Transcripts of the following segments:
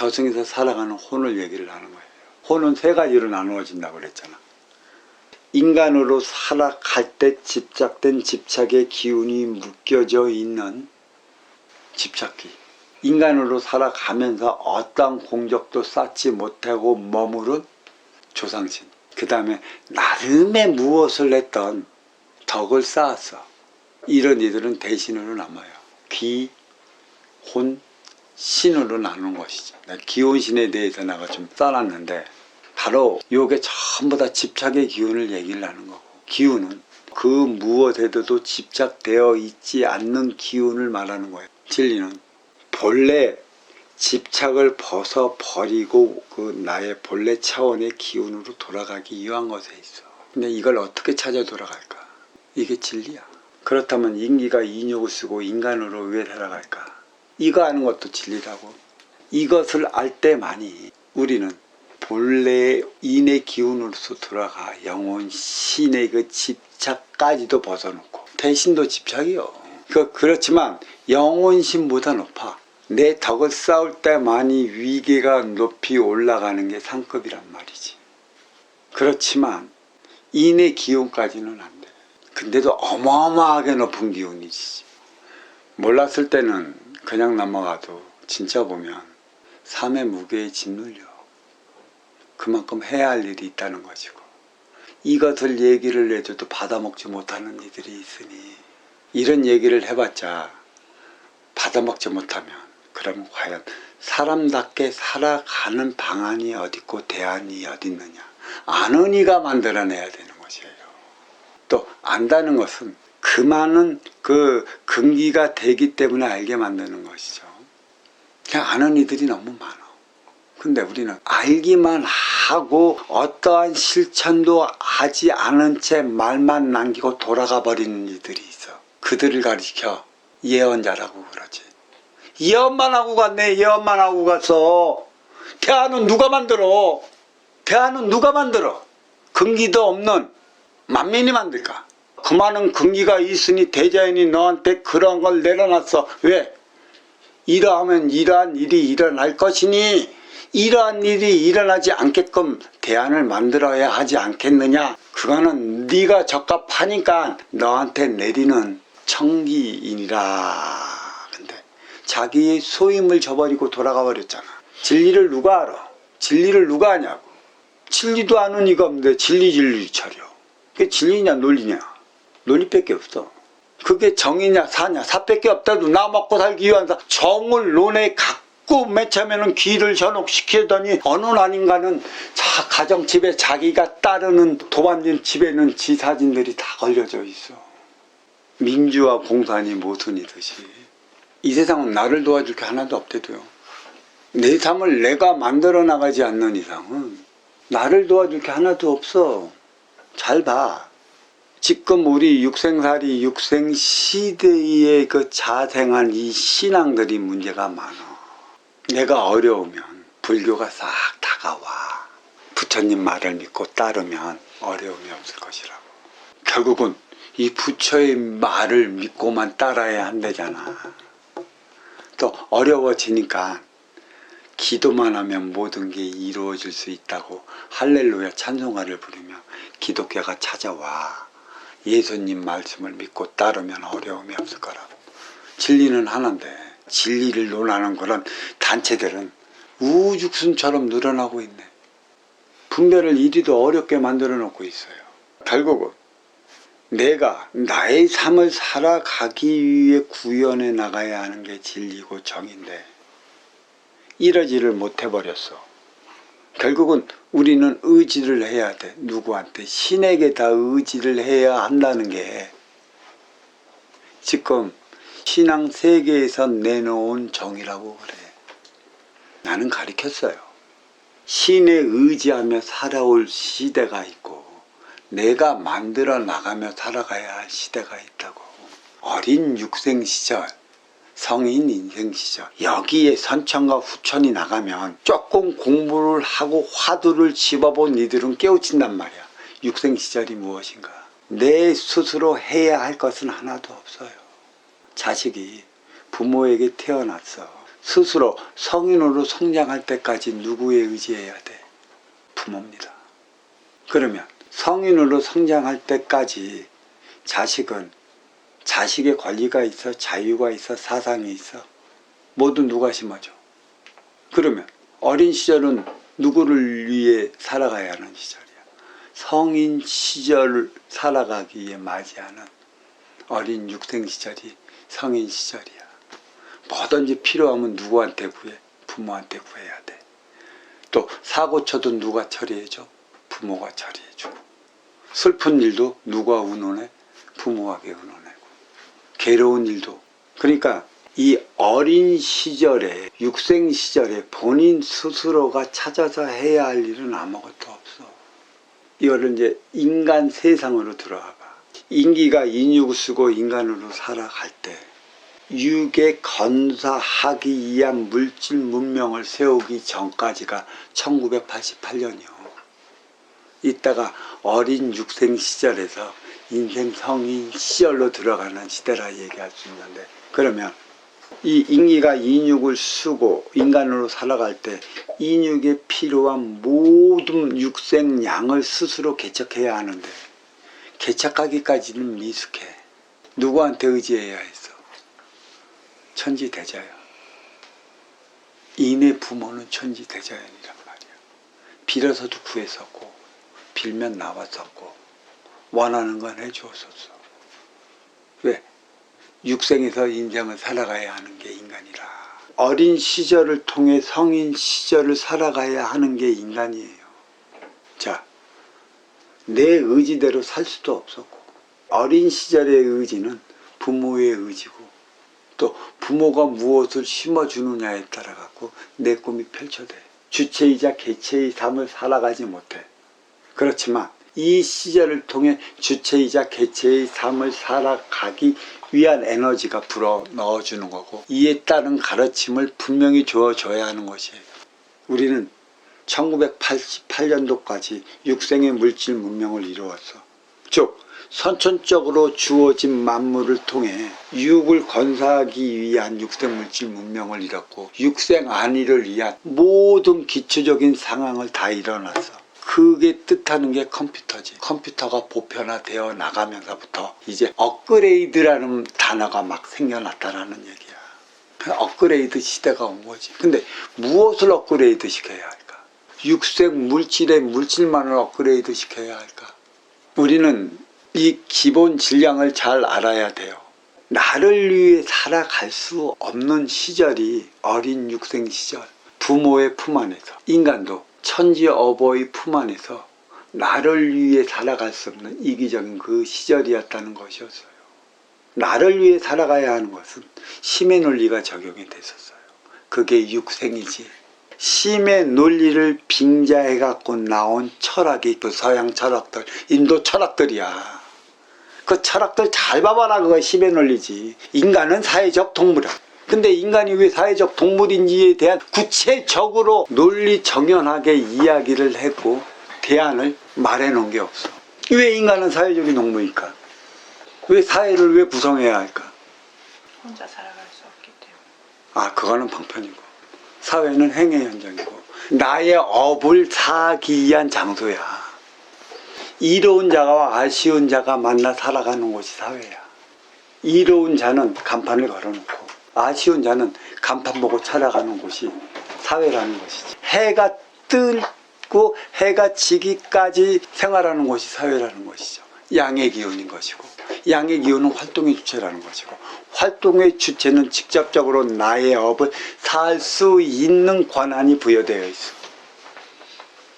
저승에서 살아가는 혼을 얘기를 하는 거예요. 혼은 세 가지로 나누어진다고 그랬잖아. 인간으로 살아갈 때 집착된 집착의 기운이 묶여져 있는 집착기. 인간으로 살아가면서 어떠한 공적도 쌓지 못하고 머무른 조상신. 그 다음에 나름의 무엇을 했던 덕을 쌓았어. 이런 이들은 대신으로 남아요. 기, 혼, 신으로 나누는 것이죠. 기혼신에 대해서 내가 좀 써놨는데 바로 요게 전부 다 집착의 기운을 얘기를 하는 거고, 기운은 그 무엇에도 집착되어 있지 않는 기운을 말하는 거예요. 진리는 본래 집착을 벗어버리고 그 나의 본래 차원의 기운으로 돌아가기 위한 것에 있어. 근데 이걸 어떻게 찾아 돌아갈까? 이게 진리야. 그렇다면 인기가 인욕을 쓰고 인간으로 왜 살아갈까? 이거 아는 것도 진리라고. 이것을 알 때만이 우리는 본래 인의 기운으로서 돌아가 영혼, 신의 그 집착까지도 벗어놓고, 대신도 집착이요. 그렇지만 영혼신보다 높아. 내 덕을 쌓을 때만이 위계가 높이 올라가는 게 상급이란 말이지. 그렇지만 인의 기운까지는 안 돼. 근데도 어마어마하게 높은 기운이지. 몰랐을 때는 그냥 넘어가도 진짜 보면 삶의 무게에 짓눌려. 그만큼 해야 할 일이 있다는 것이고, 이것을 얘기를 해줘도 받아먹지 못하는 이들이 있으니, 이런 얘기를 해봤자 받아먹지 못하면 그러면 과연 사람답게 살아가는 방안이 어딨고 대안이 어딨느냐. 아는 이가 만들어내야 되는 것이에요. 또 안다는 것은 그 많은 그 근기가 되기 때문에 알게 만드는 것이죠. 그냥 아는 이들이 너무 많아. 근데 우리는 알기만 하고 어떠한 실천도 하지 않은 채 말만 남기고 돌아가 버리는 이들이 있어. 그들을 가리켜 예언자라고 그러지. 예언만 하고 갔네. 예언만 하고 갔어. 대안은 누가 만들어? 대안은 누가 만들어? 근기도 없는 만민이 만들까? 그 많은 근기가 있으니 대자연이 너한테 그런 걸 내려놨어. 왜? 이러하면 이러한 일이 일어날 것이니 이러한 일이 일어나지 않게끔 대안을 만들어야 하지 않겠느냐. 그거는 네가 적합하니까 너한테 내리는 청기이니라. 근데 자기의 소임을 저버리고 돌아가 버렸잖아. 진리를 누가 알아? 진리를 누가 아냐고. 진리도 아는 이가 없는데 진리 차려. 그게 진리냐 논리냐. 논리밖에 없어. 그게 정이냐 사냐 사밖에 없다도 나 먹고 살기 위한 정을 논에 갖고 맨 처음에는 귀를 현혹시키더니 어느 날인가는 가정집에 자기가 따르는 도반진 집에는 지 사진들이 다 걸려져 있어. 민주와 공산이 모순이듯이 이 세상은 나를 도와줄 게 하나도 없대도요. 내 삶을 내가 만들어 나가지 않는 이상은 나를 도와줄 게 하나도 없어. 잘 봐. 지금 우리 육생살이 육생시대에 그 자생한 이 신앙들이 문제가 많아. 내가 어려우면 불교가 싹 다가와. 부처님 말을 믿고 따르면 어려움이 없을 것이라고. 결국은 이 부처의 말을 믿고만 따라야 한다잖아. 또 어려워지니까 기도만 하면 모든 게 이루어질 수 있다고 할렐루야 찬송가를 부르며 기독교가 찾아와. 예수님 말씀을 믿고 따르면 어려움이 없을 거라고. 진리는 하나인데 진리를 논하는 그런 단체들은 우죽순처럼 늘어나고 있네. 분별을 이리도 어렵게 만들어 놓고 있어요. 결국은 내가 나의 삶을 살아가기 위해 구현해 나가야 하는 게 진리고 정인데 이러지를 못해버렸어. 결국은 우리는 의지를 해야 돼. 누구한테? 신에게 다 의지를 해야 한다는 게 지금 신앙 세계에서 내놓은 정이라고 그래. 나는 가르쳤어요. 신에 의지하며 살아올 시대가 있고 내가 만들어 나가며 살아가야 할 시대가 있다고. 어린 육생 시절, 성인 인생 시절 여기에 선천과 후천이 나가면 조금 공부를 하고 화두를 집어본 이들은 깨우친단 말이야. 육생 시절이 무엇인가. 내 스스로 해야 할 것은 하나도 없어요. 자식이 부모에게 태어났어. 스스로 성인으로 성장할 때까지 누구에 의지해야 돼? 부모입니다. 그러면 성인으로 성장할 때까지 자식은 자식의 권리가 있어, 자유가 있어, 사상이 있어. 모두 누가 심어줘? 그러면 어린 시절은 누구를 위해 살아가야 하는 시절이야? 성인 시절을 살아가기 위해 맞이하는 어린 육생 시절이 성인 시절이야. 뭐든지 필요하면 누구한테 구해? 부모한테 구해야 돼. 또 사고 쳐도 누가 처리해줘? 부모가 처리해주고. 슬픈 일도 누가 의논해? 부모가 의논해고. 괴로운 일도. 그러니까 이 어린 시절에, 육생 시절에 본인 스스로가 찾아서 해야 할 일은 아무것도 없어. 이거를 이제 인간 세상으로 들어와봐. 인기가 인육을 쓰고 인간으로 살아갈 때 육에 건사하기 위한 물질 문명을 세우기 전까지가 1988년이요. 이따가 어린 육생 시절에서 인생 성인 시절로 들어가는 시대라 얘기할 수 있는데, 그러면 이 인기가 인육을 쓰고 인간으로 살아갈 때 인육에 필요한 모든 육생량을 스스로 개척해야 하는데, 개척하기까지는 미숙해. 누구한테 의지해야 했어? 천지대자연. 인의 부모는 천지대자연이란 말이야. 빌어서도 구했었고 빌면 나왔었고 원하는 건 해주었었어. 왜? 육생에서 인생을 살아가야 하는 게 인간이라. 어린 시절을 통해 성인 시절을 살아가야 하는 게 인간이에요. 자, 내 의지대로 살 수도 없었고, 어린 시절의 의지는 부모의 의지고, 또 부모가 무엇을 심어주느냐에 따라 갖고 내 꿈이 펼쳐돼. 주체이자 개체의 삶을 살아가지 못해. 그렇지만 이 시절을 통해 주체이자 개체의 삶을 살아가기 위한 에너지가 불어 넣어주는 거고, 이에 따른 가르침을 분명히 주어줘야 하는 것이에요. 우리는 1988년도까지 육생의 물질 문명을 이루었어. 즉 선천적으로 주어진 만물을 통해 육을 건사하기 위한 육생 물질 문명을 이뤘고, 육생 안위를 위한 모든 기초적인 상황을 다 이뤄놨어. 그게 뜻하는 게 컴퓨터지. 컴퓨터가 보편화되어 나가면서부터 이제 업그레이드라는 단어가 막 생겨났다라는 얘기야. 업그레이드 시대가 온 거지. 근데 무엇을 업그레이드 시켜야 할까? 육생 물질의 물질만을 업그레이드 시켜야 할까? 우리는 이 기본 질량을 잘 알아야 돼요. 나를 위해 살아갈 수 없는 시절이 어린 육생 시절, 부모의 품 안에서, 인간도 천지 어버이 품 안에서 나를 위해 살아갈 수 없는 이기적인 그 시절이었다는 것이었어요. 나를 위해 살아가야 하는 것은 심의 논리가 적용이 됐었어요. 그게 육생이지. 심의 논리를 빙자해 갖고 나온 철학이 그 서양 철학들, 인도 철학들이야. 그 철학들 잘 봐봐라. 그거 심의 논리지. 인간은 사회적 동물이야. 근데 인간이 왜 사회적 동물인지에 대한 구체적으로 논리 정연하게 이야기를 했고 대안을 말해놓은 게 없어. 왜 인간은 사회적인 동물일까? 왜 사회를 왜 구성해야 할까? 혼자 살아갈 수 없기 때문에. 아, 그거는 방편이고, 사회는 행의 현장이고, 나의 업을 사기 위한 장소야. 이로운 자와 아쉬운 자가 만나 살아가는 곳이 사회야. 이로운 자는 간판을 걸어놓고 아쉬운 자는 간판 보고 찾아가는 곳이 사회라는 것이지. 해가 뜨고 해가 지기까지 생활하는 곳이 사회라는 것이죠. 양의 기운인 것이고, 양의 기운은 활동의 주체라는 것이고, 활동의 주체는 직접적으로 나의 업을 살 수 있는 권한이 부여되어 있어.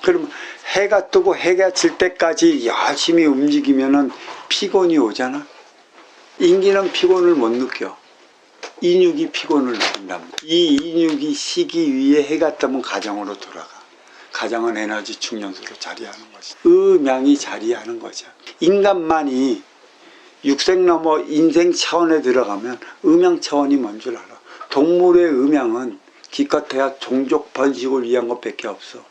그러면 해가 뜨고 해가 질 때까지 열심히 움직이면은 피곤이 오잖아. 인기는 피곤을 못 느껴. 인육이 피곤을 느낀단 말이야. 이 인육이 쉬기 위해 해가 뜨면 가정으로 돌아가. 가정은 에너지 충전소로 자리하는 것이. 음양이 자리하는 거죠. 인간만이 육생 넘어 인생 차원에 들어가면 음양 차원이 뭔 줄 알아? 동물의 음양은 기껏해야 종족 번식을 위한 것밖에 없어.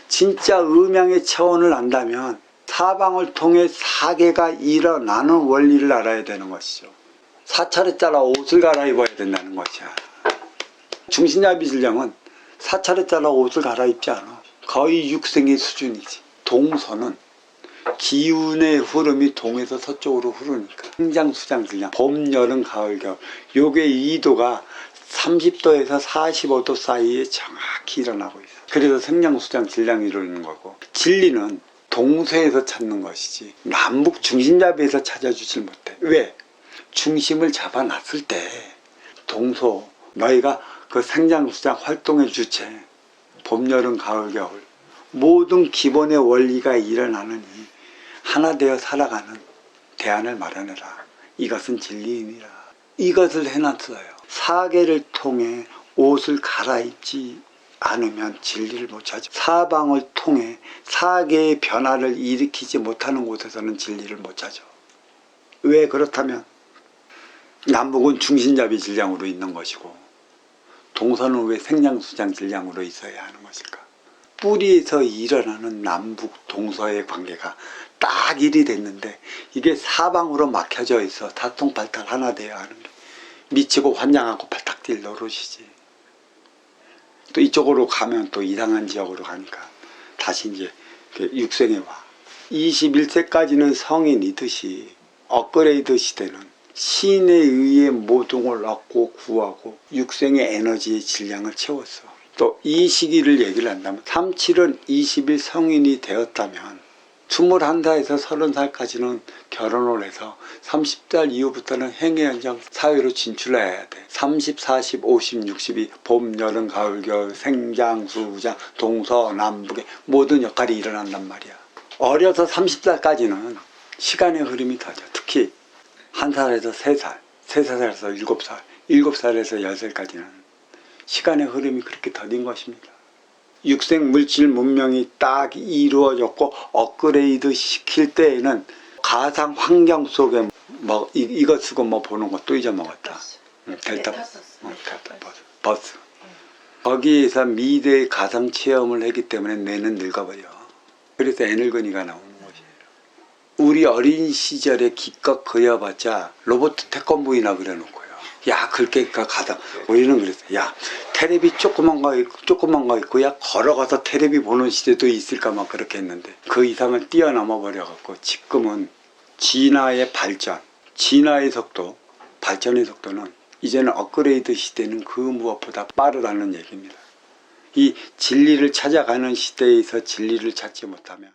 진짜 음양의 차원을 안다면 사방을 통해 사계가 일어나는 원리를 알아야 되는 것이죠. 사찰에 따라 옷을 갈아입어야 된다는 것이야. 중신잡이 질량은 사찰에따라 옷을 갈아입지 않아. 거의 육생의 수준이지. 동서는 기운의 흐름이 동에서 서쪽으로 흐르니까 생장수장 질량, 봄, 여름, 가을, 겨울 요게 2도가 30도에서 45도 사이에 정확히 일어나고 있어. 그래서 생장수장 질량이 이루어지는 거고, 진리는 동서에서 찾는 것이지 남북 중심잡이에서 찾아주질 못해. 왜? 중심을 잡아놨을 때 동서, 너희가 그 생장수장 활동의 주체, 봄, 여름, 가을, 겨울 모든 기본의 원리가 일어나느니 하나 되어 살아가는 대안을 마련해라. 이것은 진리이니라. 이것을 해놨어요. 사계를 통해 옷을 갈아입지 않으면 진리를 못 찾아. 사방을 통해 사계의 변화를 일으키지 못하는 곳에서는 진리를 못 찾아. 왜 그렇다면 남북은 중심잡이 질량으로 있는 것이고 동서는 왜 생장수장 질량으로 있어야 하는 것일까? 뿌리에서 일어나는 남북 동서의 관계가 딱 일이 됐는데 이게 사방으로 막혀져 있어. 다통팔탈 하나 돼야 하는데 미치고 환장하고 발탁 뛸 노릇이지. 또 이쪽으로 가면 또 이상한 지역으로 가니까 다시 이제 육생에 와. 21세까지는 성인이듯이 업그레이드 시대는 신에 의해 모동을 얻고 구하고 육생의 에너지의 질량을 채웠어. 또 이 시기를 얘기를 한다면 37은 20일 성인이 되었다면 21살에서 30살까지는 결혼을 해서 30살 이후부터는 행위 현장 사회로 진출해야 돼. 30, 40, 50, 60이 봄, 여름, 가을, 겨울, 생장, 수장, 동서, 남북의 모든 역할이 일어난단 말이야. 어려서 30살까지는 시간의 흐름이 더져. 특히 1살에서 3살, 3살에서 7살, 7살에서 10살까지는 시간의 흐름이 그렇게 더딘 것입니다. 육생 물질 문명이 딱 이루어졌고 업그레이드 시킬 때에는 가상 환경 속에 뭐 이거 쓰고 뭐 보는 것도 잊어먹었다. 델타 버스. 거기에서 미래의 가상 체험을 했기 때문에 뇌는 늙어버려. 그래서 애늙은이가 나오는 것이에요. 우리 어린 시절에 기껏 그려봤자 로봇 태권부이나 그려놓고요. 야, 그렇게 가다 우리는 그랬어. 야, 테레비 조그만 거 있고 야 걸어가서 테레비 보는 시대도 있을까 막 그렇게 했는데 그 이상을 뛰어넘어 버려갖고 지금은 진화의 발전, 진화의 속도, 발전의 속도는 이제는 업그레이드 시대는 그 무엇보다 빠르다는 얘기입니다. 이 진리를 찾아가는 시대에서 진리를 찾지 못하면